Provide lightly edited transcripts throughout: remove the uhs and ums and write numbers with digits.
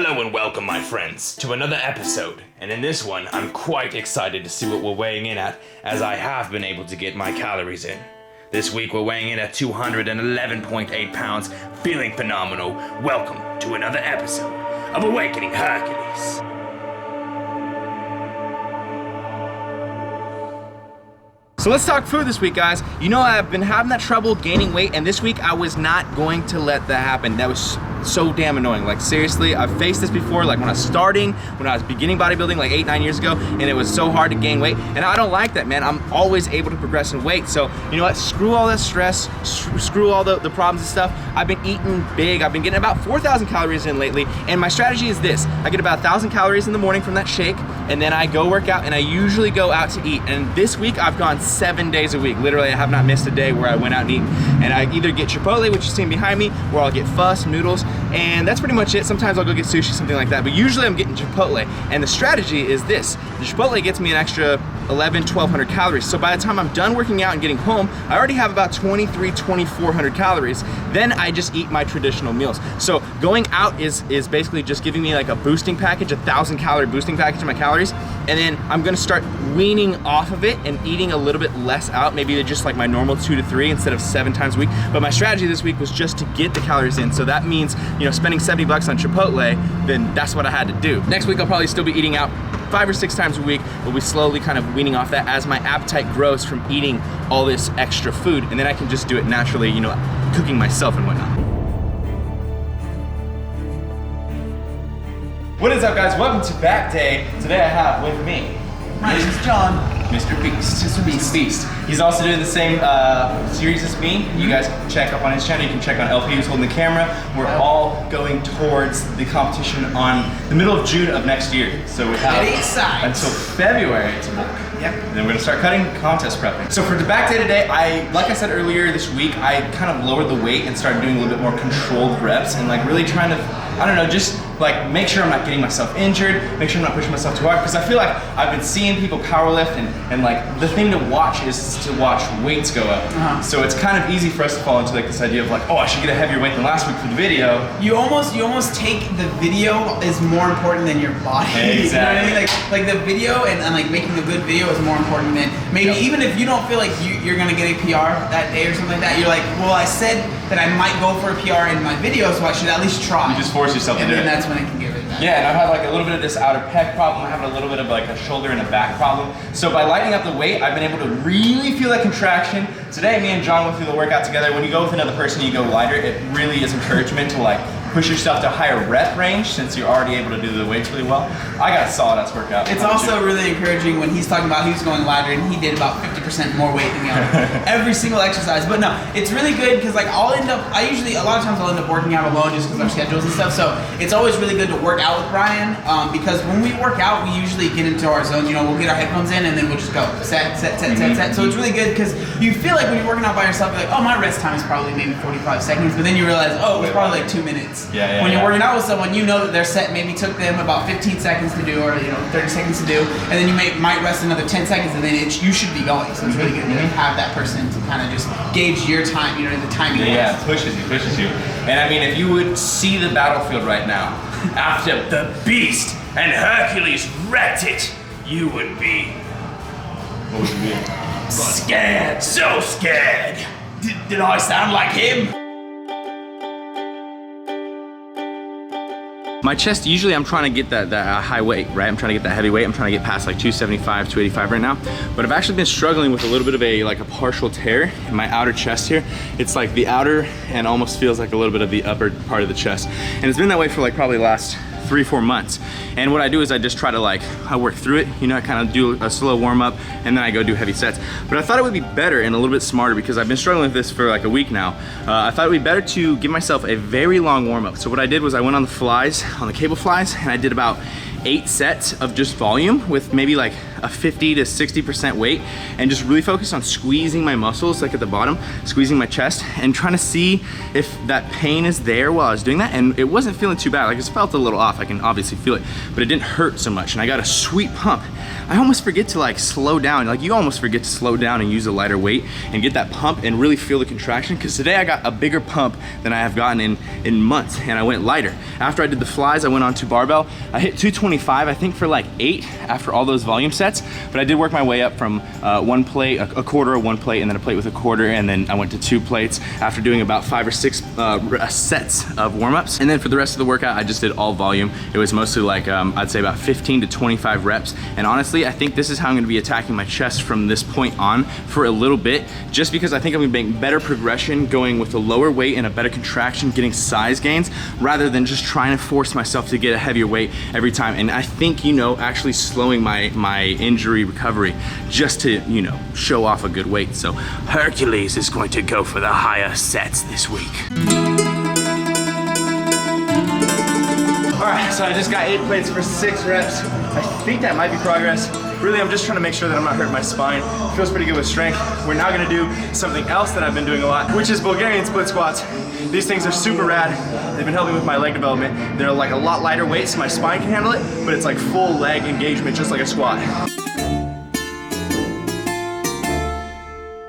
Hello and welcome, my friends, to another episode, and in this one, I'm quite excited to see what we're weighing in at, as I have been able to get my calories in. This week we're weighing in at 211.8 pounds, feeling phenomenal. Welcome to another episode of Awakening Hercules. So let's talk food this week, guys. You know, I've been having that trouble gaining weight, and this week I was not going to let that happen. That was so damn annoying. Like, seriously, I've faced this before, like when I was beginning bodybuilding like 8-9 years ago, and it was so hard to gain weight, and I don't like that, man. I'm always able to progress in weight. So, you know what, screw all that stress, screw all the problems and stuff. I've been eating big. I've been getting about 4,000 calories in lately, and my strategy is this. I get about 1,000 calories in the morning from that shake, and then I go work out, and I usually go out to eat. And this week, I've gone 7 days a week. Literally, I have not missed a day where I went out and eat. And I either get Chipotle, which you're seeing behind me, or I'll get pho, noodles, and that's pretty much it. Sometimes I'll go get sushi, something like that, but usually I'm getting Chipotle. And the strategy is this. The Chipotle gets me an extra 1,200 calories. So by the time I'm done working out and getting home, I already have about 2,400 calories. Then I just eat my traditional meals. So going out is basically just giving me like a boosting package, 1,000 calorie boosting package of my calories. And then I'm gonna start weaning off of it and eating a little bit less out, maybe just like my normal 2 to 3 instead of 7 times a week. But my strategy this week was just to get the calories in. So that means, you know, spending 70 bucks on Chipotle, then that's what I had to do. Next week, I'll probably still be eating out 5 or 6 times a week, but we slowly kind of weaning off that as my appetite grows from eating all this extra food. And then I can just do it naturally, you know, cooking myself and whatnot. What is up, guys? Welcome to Back Day. Today I have with me, my name is John. Mr. Beast. Mr. Beast. He's also doing the same series as me. You guys can check up on his channel. You can check on LP who's holding the camera. We're all going towards the competition on the middle of June of next year. So we have until February to book. Yep. And then we're gonna start cutting contest prepping. So for the back day today, like I said earlier this week, I kind of lowered the weight and started doing a little bit more controlled reps and like really trying to, I don't know, just like make sure I'm not getting myself injured, make sure I'm not pushing myself too hard, because I feel like I've been seeing people powerlift and like the thing to watch is to watch weights go up. So it's kind of easy for us to fall into like this idea of like, oh, I should get a heavier weight than last week for the video. You almost take the video is more important than your body. Exactly. You know what I mean? Like the video and like making a good video is more important than maybe even if you don't feel like you're gonna get a PR that day or something like that. You're like, well, I said that I might go for a PR in my video, so I should at least try. You just force yourself to do it. And then that's when it can give it back. Yeah, and I've had like a little bit of this outer pec problem. I have a little bit of like a shoulder and a back problem. So by lightening up the weight, I've been able to really feel that contraction. Today, me and John went through the workout together. When you go with another person, you go lighter. It really is encouragement to like push yourself to a higher rep range since you're already able to do the weights really well. I got a solid ass workout. It's also really encouraging when he's talking about he was going lighter and he did about 50% more weight than the other. Every single exercise. But no, it's really good because like a lot of times I'll end up working out alone just because of our schedules and stuff. So it's always really good to work out with Brian because when we work out, we usually get into our zone. You know, we'll get our headphones in and then we'll just go set. So it's really good because you feel like when you're working out by yourself, you're like, oh, my rest time is probably maybe 45 seconds. But then you realize, oh, it was probably like 2 minutes. When you're working out with someone, you know that their set maybe took them about 15 seconds to do or 30 seconds to do, and then you might rest another 10 seconds and then you should be going. So it's really good to have that person to kind of just gauge your time, the timing. Yeah, pushes you. And I mean, if you would see the battlefield right now, After the Beast and Hercules wrecked it, you would be... What would you be? Scared, so scared. Did I sound like him? My chest, usually I'm trying to get that high weight, right? I'm trying to get that heavy weight. I'm trying to get past like 275, 285 right now. But I've actually been struggling with a little bit of a partial tear in my outer chest here. It's like the outer and almost feels like a little bit of the upper part of the chest. And it's been that way for like probably the last 3-4 months. And what I do is I just try to I work through it, I kind of do a slow warm up and then I go do heavy sets. But I thought it would be better and a little bit smarter because I've been struggling with this for like a week now. I thought it would be better to give myself a very long warm up. So what I did was I went on the cable flies, and I did about 8 sets of just volume with maybe like a 50 to 60% weight, and just really focus on squeezing my muscles, like at the bottom, squeezing my chest, and trying to see if that pain is there while I was doing that. And it wasn't feeling too bad. Like, it felt a little off, I can obviously feel it, but it didn't hurt so much, and I got a sweet pump. I almost forget to like slow down. Like, you almost forget to slow down and use a lighter weight and get that pump and really feel the contraction, because today I got a bigger pump than I have gotten in months, and I went lighter. After I did the flies, I went on to barbell. I hit 225, I think, for like 8 after all those volume sets, but I did work my way up from 1 plate, a quarter of 1 plate, and then a plate with a quarter, and then I went to 2 plates after doing about 5 or 6 sets of warm-ups. And then for the rest of the workout, I just did all volume. It was mostly like, I'd say about 15 to 25 reps. And honestly, I think this is how I'm gonna be attacking my chest from this point on for a little bit, just because I think I'm gonna make better progression going with a lower weight and a better contraction, getting size gains, rather than just trying to force myself to get a heavier weight every time. And I think, you know, actually slowing my injury recovery just to, you know, show off a good weight. So Hercules is going to go for the higher sets this week. All right, so I just got 8 plates for 6 reps. I think that might be progress. Really, I'm just trying to make sure that I'm not hurting my spine. Feels pretty good with strength. We're now gonna do something else that I've been doing a lot, which is Bulgarian split squats. These things are super rad. They've been helping with my leg development. They're like a lot lighter weight, so my spine can handle it, but it's like full leg engagement, just like a squat.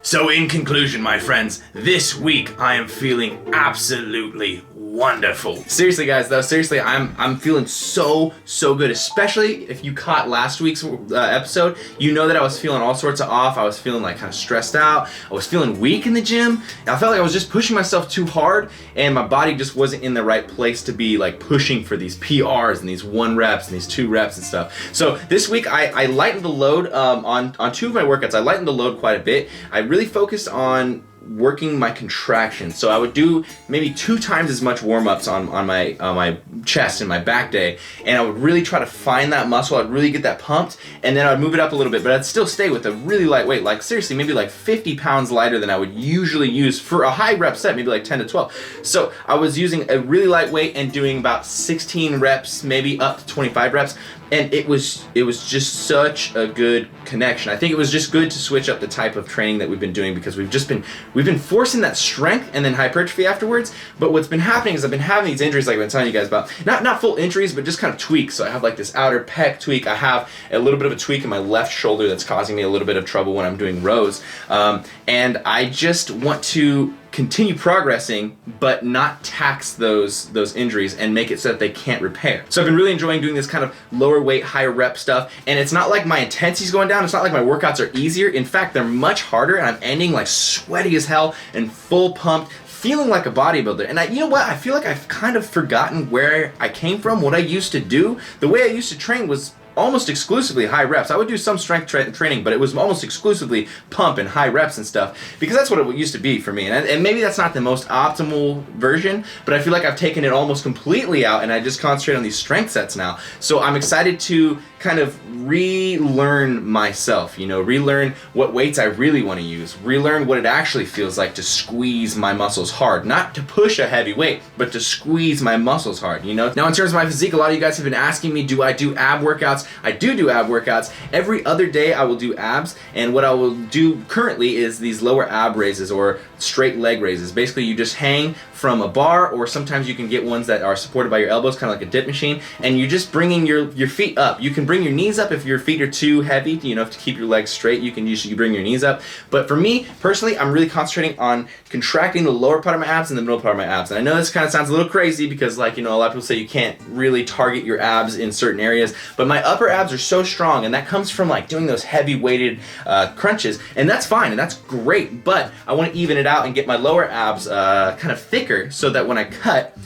So in conclusion, my friends, this week I am feeling absolutely wonderful. Seriously, guys, though, seriously, I'm feeling so good, especially if you caught last week's episode. You know that I was feeling all sorts of off. I was feeling like kind of stressed out. I was feeling weak in the gym. I felt like I was just pushing myself too hard, and my body just wasn't in the right place to be like pushing for these PRs and these 1 reps and these 2 reps and stuff. So this week I lightened the load on 2 of my workouts. I lightened the load quite a bit. I really focused on working my contraction. So I would do maybe 2 times as much warm-ups on my chest and my back day, and I would really try to find that muscle. I'd really get that pumped, and then I'd move it up a little bit, but I'd still stay with a really light weight, like seriously, maybe like 50 pounds lighter than I would usually use for a high rep set, maybe like 10 to 12. So I was using a really light weight and doing about 16 reps, maybe up to 25 reps. And it was just such a good connection. I think it was just good to switch up the type of training that we've been doing, because we've been forcing that strength and then hypertrophy afterwards. But what's been happening is I've been having these injuries, like I've been telling you guys about. Not full injuries, but just kind of tweaks. So I have like this outer pec tweak. I have a little bit of a tweak in my left shoulder that's causing me a little bit of trouble when I'm doing rows. And I just want to continue progressing, but not tax those injuries and make it so that they can't repair. So I've been really enjoying doing this kind of lower weight, higher rep stuff, and it's not like my intensity's going down. It's not like my workouts are easier. In fact, they're much harder, and I'm ending like sweaty as hell and full pumped, feeling like a bodybuilder. And you know what? I feel like I've kind of forgotten where I came from, what I used to do. The way I used to train was almost exclusively high reps. I would do some strength training, but it was almost exclusively pump and high reps and stuff, because that's what it used to be for me. And maybe that's not the most optimal version, but I feel like I've taken it almost completely out, and I just concentrate on these strength sets now. So I'm excited to kind of relearn myself, you know, relearn what weights I really want to use, relearn what it actually feels like to squeeze my muscles hard, not to push a heavy weight, but to squeeze my muscles hard, you know. Now, in terms of my physique, a lot of you guys have been asking me, do I do ab workouts? I do ab workouts. Every other day I will do abs, and what I will do currently is these lower ab raises or straight leg raises. Basically, you just hang from a bar, or sometimes you can get ones that are supported by your elbows, kind of like a dip machine, and you're just bringing your feet up. You can bring your knees up if your feet are too heavy, you know, to keep your legs straight. You can usually bring your knees up. But for me, personally, I'm really concentrating on contracting the lower part of my abs and the middle part of my abs. And I know this kind of sounds a little crazy, because, like, you know, a lot of people say you can't really target your abs in certain areas, but my upper abs are so strong, and that comes from like doing those heavy weighted crunches, and that's fine and that's great, but I want to even it out and get my lower abs kind of thicker, so that when I cut,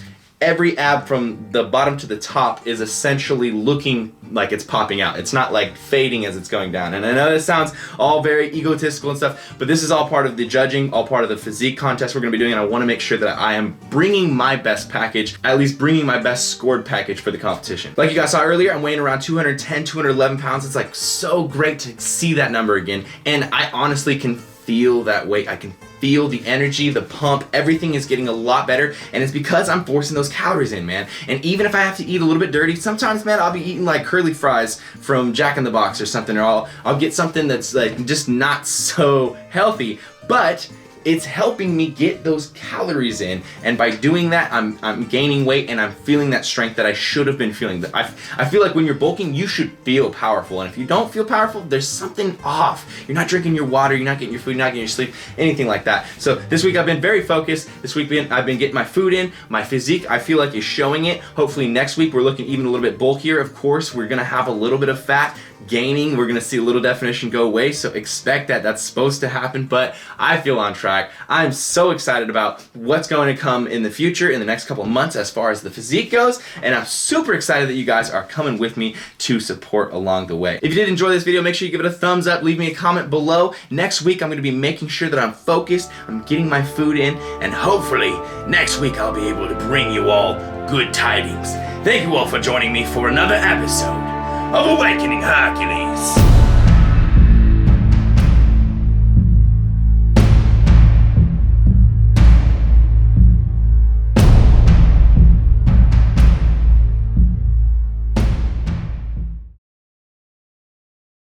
every ab from the bottom to the top is essentially looking like it's popping out. It's not like fading as it's going down. And I know this sounds all very egotistical and stuff, but this is all part of the judging, all part of the physique contest we're gonna be doing, and I wanna make sure that I am bringing my best package, at least bringing my best scored package for the competition. Like you guys saw earlier, I'm weighing around 210, 211 pounds. It's like so great to see that number again, and I honestly can feel that weight. I can feel the energy, the pump, everything is getting a lot better, and it's because I'm forcing those calories in, man. And even if I have to eat a little bit dirty, sometimes, man, I'll be eating like curly fries from Jack in the Box or something, or I'll get something that's like just not so healthy, but it's helping me get those calories in, and by doing that, I'm gaining weight and I'm feeling that strength that I should have been feeling. I feel like when you're bulking, you should feel powerful, and if you don't feel powerful, there's something off. You're not drinking your water, you're not getting your food, you're not getting your sleep, anything like that. So this week I've been very focused. This week I've been getting my food in, my physique I feel like is showing it. Hopefully next week we're looking even a little bit bulkier. Of course, we're gonna have a little bit of fat gaining. We're gonna see a little definition go away, so expect that. That's supposed to happen, but I feel on track. I'm so excited about what's going to come in the future in the next couple of months as far as the physique goes, and I'm super excited that you guys are coming with me to support along the way. If you did enjoy this video, make sure you give it a thumbs up, leave me a comment below. Next week I'm going to be making sure that I'm focused, I'm getting my food in, and hopefully next week I'll be able to bring you all good tidings. Thank you all for joining me for another episode of Awakening Hercules.